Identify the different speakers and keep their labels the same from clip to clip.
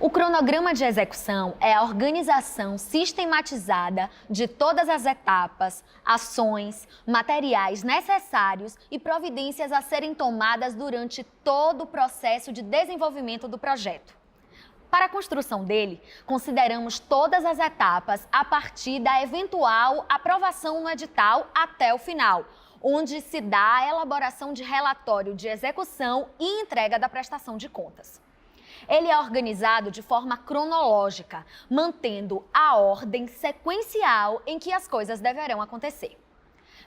Speaker 1: O cronograma de execução é a organização sistematizada de todas as etapas, ações, materiais necessários e providências a serem tomadas durante todo o processo de desenvolvimento do projeto. Para a construção dele, consideramos todas as etapas a partir da eventual aprovação no edital até o final, onde se dá a elaboração de relatório de execução e entrega da prestação de contas. Ele é organizado de forma cronológica, mantendo a ordem sequencial em que as coisas deverão acontecer.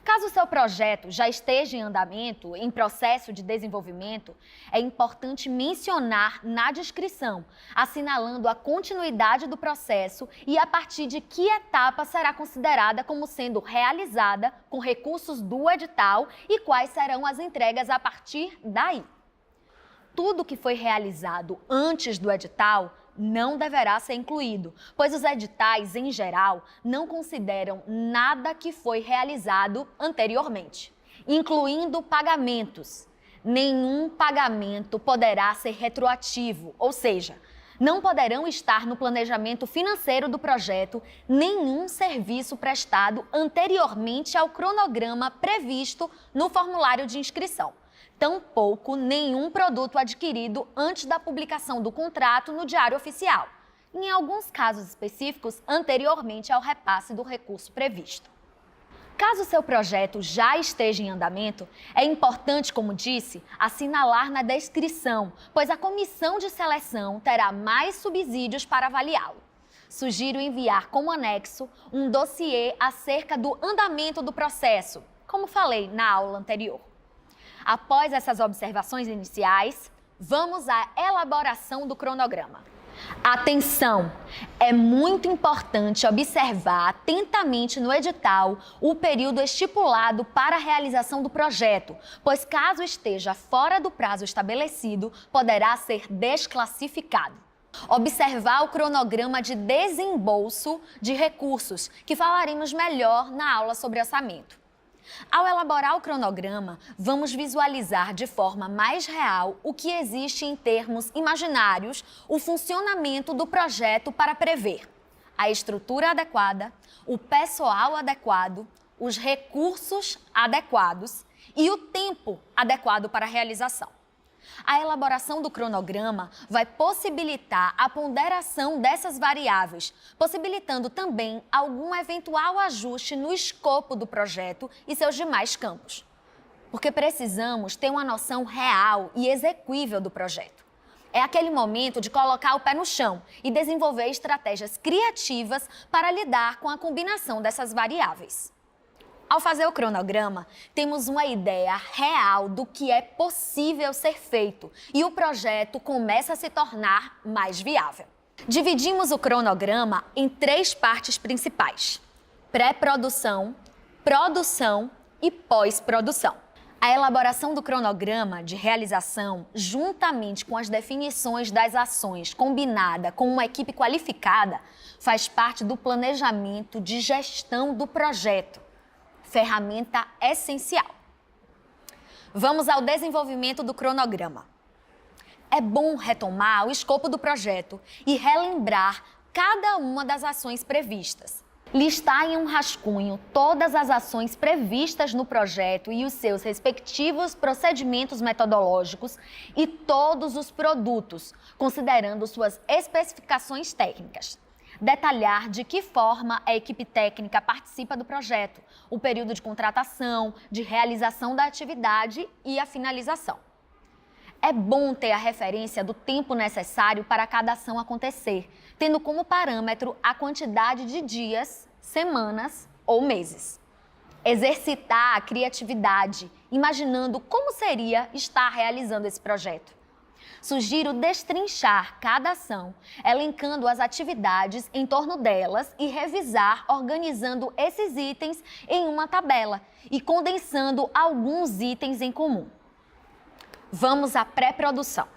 Speaker 1: Caso o seu projeto já esteja em andamento, em processo de desenvolvimento, é importante mencionar na descrição, assinalando a continuidade do processo e a partir de que etapa será considerada como sendo realizada com recursos do edital e quais serão as entregas a partir daí. Tudo que foi realizado antes do edital não deverá ser incluído, pois os editais, em geral, não consideram nada que foi realizado anteriormente, incluindo pagamentos. Nenhum pagamento poderá ser retroativo, ou seja, não poderão estar no planejamento financeiro do projeto nenhum serviço prestado anteriormente ao cronograma previsto no formulário de inscrição. Tampouco nenhum produto adquirido antes da publicação do contrato no Diário Oficial, em alguns casos específicos, anteriormente ao repasse do recurso previsto. Caso seu projeto já esteja em andamento, é importante, como disse, assinalar na descrição, pois a comissão de seleção terá mais subsídios para avaliá-lo. Sugiro enviar como anexo um dossiê acerca do andamento do processo, como falei na aula anterior. Após essas observações iniciais, vamos à elaboração do cronograma. Atenção! É muito importante observar atentamente no edital o período estipulado para a realização do projeto, pois caso esteja fora do prazo estabelecido, poderá ser desclassificado. Observar o cronograma de desembolso de recursos, que falaremos melhor na aula sobre orçamento. Ao elaborar o cronograma, vamos visualizar de forma mais real o que existe em termos imaginários, o funcionamento do projeto para prever a estrutura adequada, o pessoal adequado, os recursos adequados e o tempo adequado para a realização. A elaboração do cronograma vai possibilitar a ponderação dessas variáveis, possibilitando também algum eventual ajuste no escopo do projeto e seus demais campos. Porque precisamos ter uma noção real e execuível do projeto. É aquele momento de colocar o pé no chão e desenvolver estratégias criativas para lidar com a combinação dessas variáveis. Ao fazer o cronograma, temos uma ideia real do que é possível ser feito e o projeto começa a se tornar mais viável. Dividimos o cronograma em 3 partes principais: pré-produção, produção e pós-produção. A elaboração do cronograma de realização, juntamente com as definições das ações combinada com uma equipe qualificada, faz parte do planejamento de gestão do projeto. Ferramenta essencial. Vamos ao desenvolvimento do cronograma. É bom retomar o escopo do projeto e relembrar cada uma das ações previstas. Listar em um rascunho todas as ações previstas no projeto e os seus respectivos procedimentos metodológicos e todos os produtos, considerando suas especificações técnicas. Detalhar de que forma a equipe técnica participa do projeto, o período de contratação, de realização da atividade e a finalização. É bom ter a referência do tempo necessário para cada ação acontecer, tendo como parâmetro a quantidade de dias, semanas ou meses. Exercitar a criatividade, imaginando como seria estar realizando esse projeto. Sugiro destrinchar cada ação, elencando as atividades em torno delas e revisar organizando esses itens em uma tabela e condensando alguns itens em comum. Vamos à pré-produção.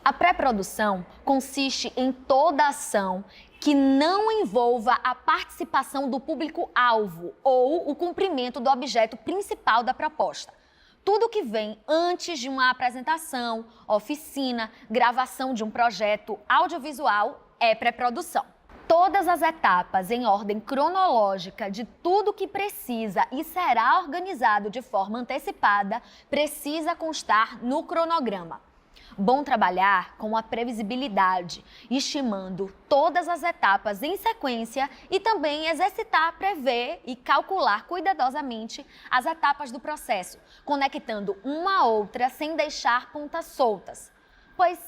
Speaker 1: A pré-produção consiste em toda ação que não envolva a participação do público-alvo ou o cumprimento do objeto principal da proposta. Tudo que vem antes de uma apresentação, oficina, gravação de um projeto audiovisual é pré-produção. Todas as etapas em ordem cronológica de tudo que precisa e será organizado de forma antecipada precisa constar no cronograma. Bom trabalhar com a previsibilidade, estimando todas as etapas em sequência e também exercitar, prever e calcular cuidadosamente as etapas do processo, conectando uma a outra sem deixar pontas soltas. Pois,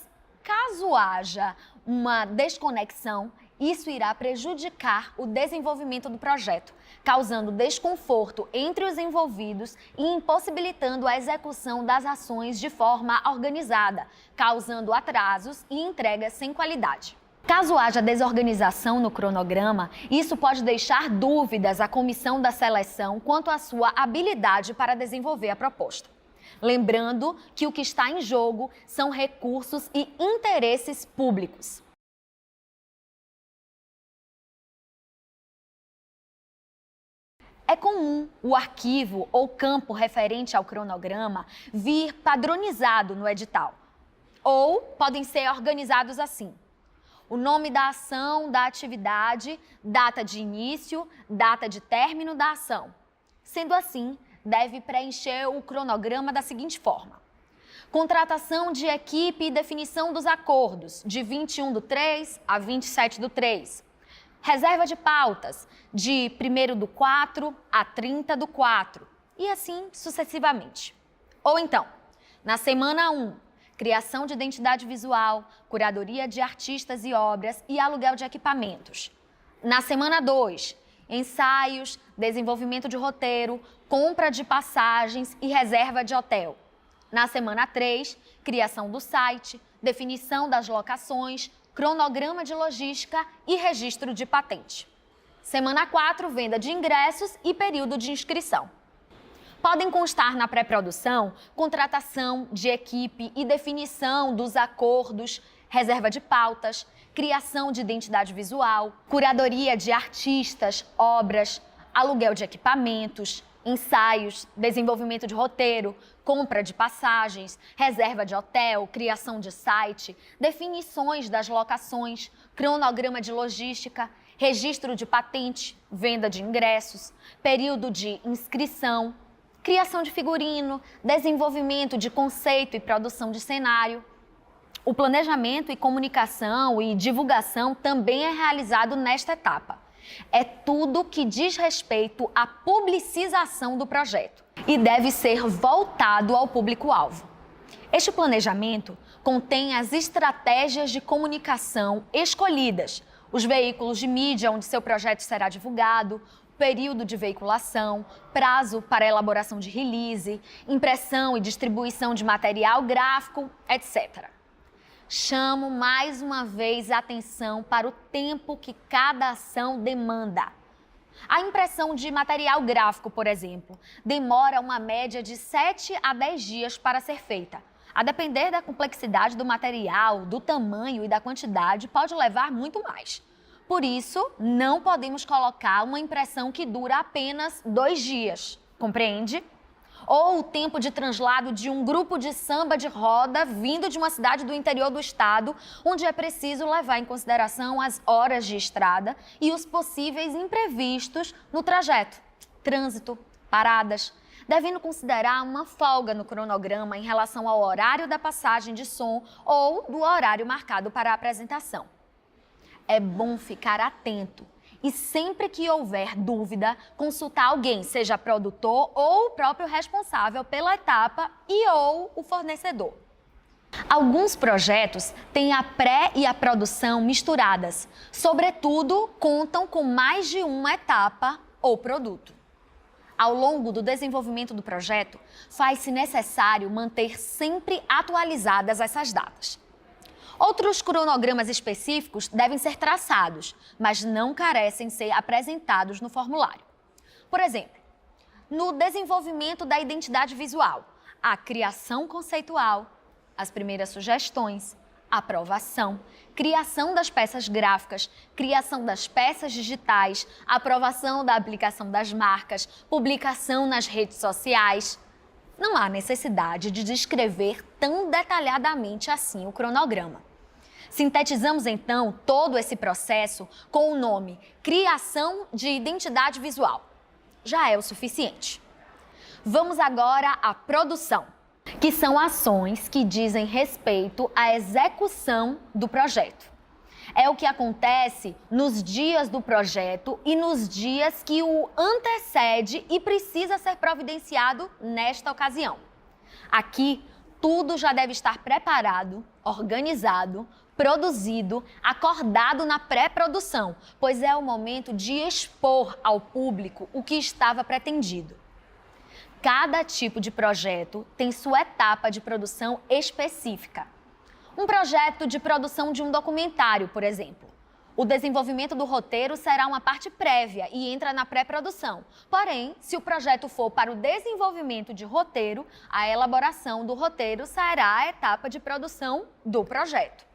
Speaker 1: caso haja uma desconexão, isso irá prejudicar o desenvolvimento do projeto, causando desconforto entre os envolvidos e impossibilitando a execução das ações de forma organizada, causando atrasos e entregas sem qualidade. Caso haja desorganização no cronograma, isso pode deixar dúvidas à comissão da seleção quanto à sua habilidade para desenvolver a proposta. Lembrando que o que está em jogo são recursos e interesses públicos. É comum o arquivo ou campo referente ao cronograma vir padronizado no edital. Ou podem ser organizados assim: o nome da ação, da atividade, data de início, data de término da ação. Sendo assim, deve preencher o cronograma da seguinte forma: contratação de equipe e definição dos acordos, de 21/3 a 27/3. Reserva de pautas, de 1º/4 a 30/4, e assim sucessivamente. Ou então, na semana 1, criação de identidade visual, curadoria de artistas e obras e aluguel de equipamentos. Na semana 2, ensaios, desenvolvimento de roteiro, compra de passagens e reserva de hotel. Na semana 3, criação do site, definição das locações, cronograma de logística e registro de patente. Semana 4, venda de ingressos e período de inscrição. Podem constar na pré-produção contratação de equipe e definição dos acordos, reserva de pautas, criação de identidade visual, curadoria de artistas, obras, aluguel de equipamentos, ensaios, desenvolvimento de roteiro, compra de passagens, reserva de hotel, criação de site, definições das locações, cronograma de logística, registro de patente, venda de ingressos, período de inscrição, criação de figurino, desenvolvimento de conceito e produção de cenário. O planejamento e comunicação e divulgação também é realizado nesta etapa. É tudo que diz respeito à publicização do projeto e deve ser voltado ao público-alvo. Este planejamento contém as estratégias de comunicação escolhidas, os veículos de mídia onde seu projeto será divulgado, período de veiculação, prazo para elaboração de release, impressão e distribuição de material gráfico, etc. Chamo mais uma vez a atenção para o tempo que cada ação demanda. A impressão de material gráfico, por exemplo, demora uma média de 7 a 10 dias para ser feita. A depender da complexidade do material, do tamanho e da quantidade, pode levar muito mais. Por isso, não podemos colocar uma impressão que dura apenas 2 dias, compreende? Ou o tempo de translado de um grupo de samba de roda vindo de uma cidade do interior do estado, onde é preciso levar em consideração as horas de estrada e os possíveis imprevistos no trajeto, trânsito, paradas, devendo considerar uma folga no cronograma em relação ao horário da passagem de som ou do horário marcado para a apresentação. É bom ficar atento e sempre que houver dúvida, consultar alguém, seja produtor ou o próprio responsável pela etapa e ou o fornecedor. Alguns projetos têm a pré e a produção misturadas, sobretudo contam com mais de uma etapa ou produto. Ao longo do desenvolvimento do projeto, faz-se necessário manter sempre atualizadas essas datas. Outros cronogramas específicos devem ser traçados, mas não carecem ser apresentados no formulário. Por exemplo, no desenvolvimento da identidade visual, a criação conceitual, as primeiras sugestões, aprovação, criação das peças gráficas, criação das peças digitais, aprovação da aplicação das marcas, publicação nas redes sociais. Não há necessidade de descrever tão detalhadamente assim o cronograma. Sintetizamos então todo esse processo com o nome Criação de Identidade Visual. Já é o suficiente. Vamos agora à produção, que são ações que dizem respeito à execução do projeto. É o que acontece nos dias do projeto e nos dias que o antecede e precisa ser providenciado nesta ocasião. Aqui, tudo já deve estar preparado, organizado, produzido, acordado na pré-produção, pois é o momento de expor ao público o que estava pretendido. Cada tipo de projeto tem sua etapa de produção específica. Um projeto de produção de um documentário, por exemplo. O desenvolvimento do roteiro será uma parte prévia e entra na pré-produção. Porém, se o projeto for para o desenvolvimento de roteiro, a elaboração do roteiro será a etapa de produção do projeto.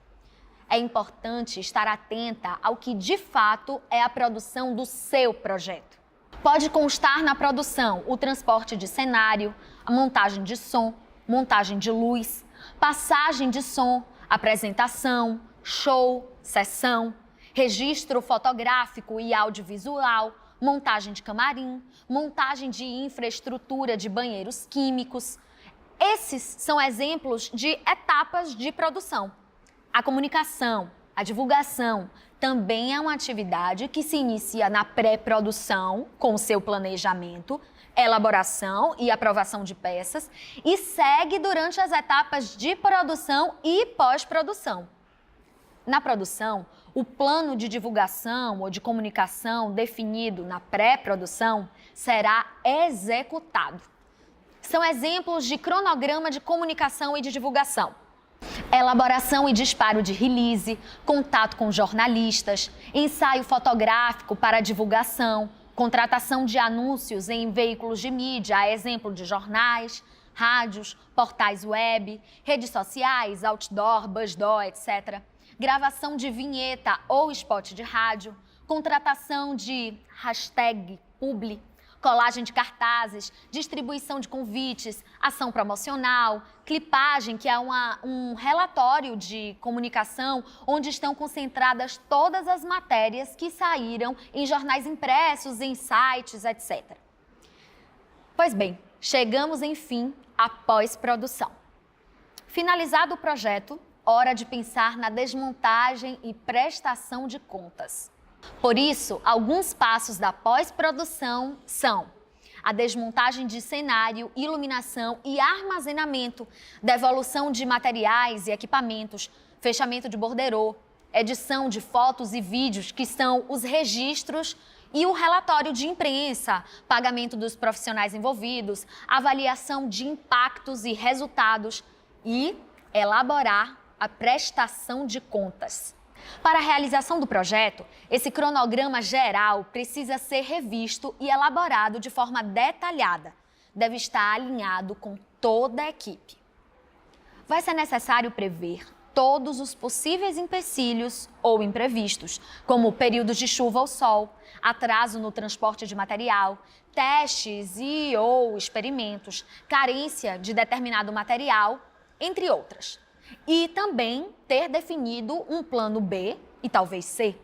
Speaker 1: É importante estar atenta ao que de fato é a produção do seu projeto. Pode constar na produção o transporte de cenário, a montagem de som, montagem de luz, passagem de som, apresentação, show, sessão, registro fotográfico e audiovisual, montagem de camarim, montagem de infraestrutura de banheiros químicos. Esses são exemplos de etapas de produção. A comunicação, a divulgação, também é uma atividade que se inicia na pré-produção, com o seu planejamento, elaboração e aprovação de peças, e segue durante as etapas de produção e pós-produção. Na produção, o plano de divulgação ou de comunicação definido na pré-produção será executado. São exemplos de cronograma de comunicação e de divulgação. Elaboração e disparo de release, contato com jornalistas, ensaio fotográfico para divulgação, contratação de anúncios em veículos de mídia, a exemplo de jornais, rádios, portais web, redes sociais, outdoor, buzzdoor, etc. Gravação de vinheta ou spot de rádio, contratação de hashtag publi, colagem de cartazes, distribuição de convites, ação promocional, clipagem, que é um relatório de comunicação onde estão concentradas todas as matérias que saíram em jornais impressos, em sites, etc. Pois bem, chegamos, enfim, à pós-produção. Finalizado o projeto, hora de pensar na desmontagem e prestação de contas. Por isso, alguns passos da pós-produção são a desmontagem de cenário, iluminação e armazenamento, devolução de materiais e equipamentos, fechamento de borderô, edição de fotos e vídeos, que são os registros, e o relatório de imprensa, pagamento dos profissionais envolvidos, avaliação de impactos e resultados e elaborar a prestação de contas. Para a realização do projeto, esse cronograma geral precisa ser revisto e elaborado de forma detalhada. Deve estar alinhado com toda a equipe. Vai ser necessário prever todos os possíveis empecilhos ou imprevistos, como períodos de chuva ou sol, atraso no transporte de material, testes e ou experimentos, carência de determinado material, entre outras. E também ter definido um plano B e talvez C.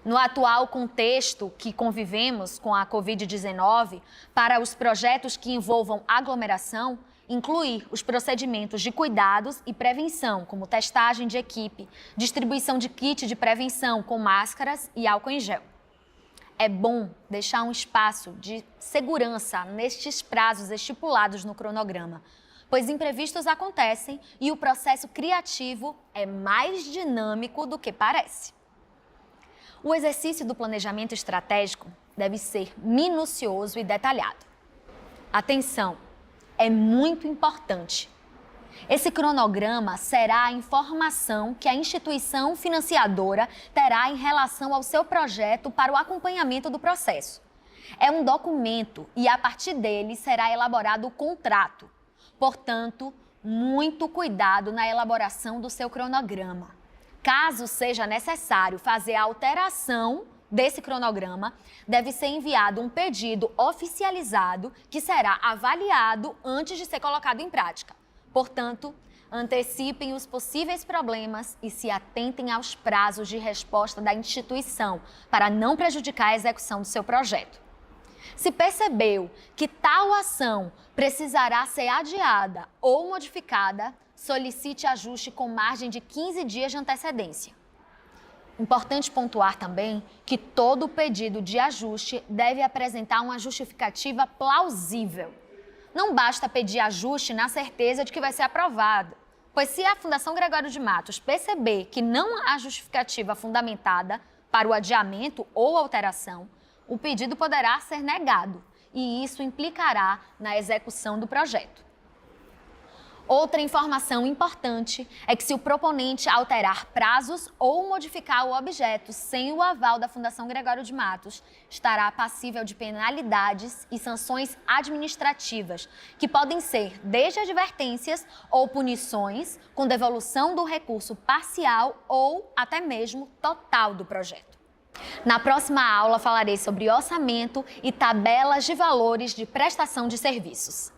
Speaker 1: No atual contexto que convivemos com a Covid-19, para os projetos que envolvam aglomeração, incluir os procedimentos de cuidados e prevenção, como testagem de equipe, distribuição de kit de prevenção com máscaras e álcool em gel. É bom deixar um espaço de segurança nestes prazos estipulados no cronograma, pois imprevistos acontecem e o processo criativo é mais dinâmico do que parece. O exercício do planejamento estratégico deve ser minucioso e detalhado. Atenção, é muito importante. Esse cronograma será a informação que a instituição financiadora terá em relação ao seu projeto para o acompanhamento do processo. É um documento e, a partir dele, será elaborado o contrato. Portanto, muito cuidado na elaboração do seu cronograma. Caso seja necessário fazer a alteração desse cronograma, deve ser enviado um pedido oficializado que será avaliado antes de ser colocado em prática. Portanto, antecipem os possíveis problemas e se atentem aos prazos de resposta da instituição para não prejudicar a execução do seu projeto. Se percebeu que tal ação precisará ser adiada ou modificada, solicite ajuste com margem de 15 dias de antecedência. Importante pontuar também que todo pedido de ajuste deve apresentar uma justificativa plausível. Não basta pedir ajuste na certeza de que vai ser aprovado, pois se a Fundação Gregório de Matos perceber que não há justificativa fundamentada para o adiamento ou alteração, o pedido poderá ser negado e isso implicará na execução do projeto. Outra informação importante é que se o proponente alterar prazos ou modificar o objeto sem o aval da Fundação Gregório de Matos, estará passível de penalidades e sanções administrativas, que podem ser desde advertências ou punições, com devolução do recurso parcial ou até mesmo total do projeto. Na próxima aula falarei sobre orçamento e tabelas de valores de prestação de serviços.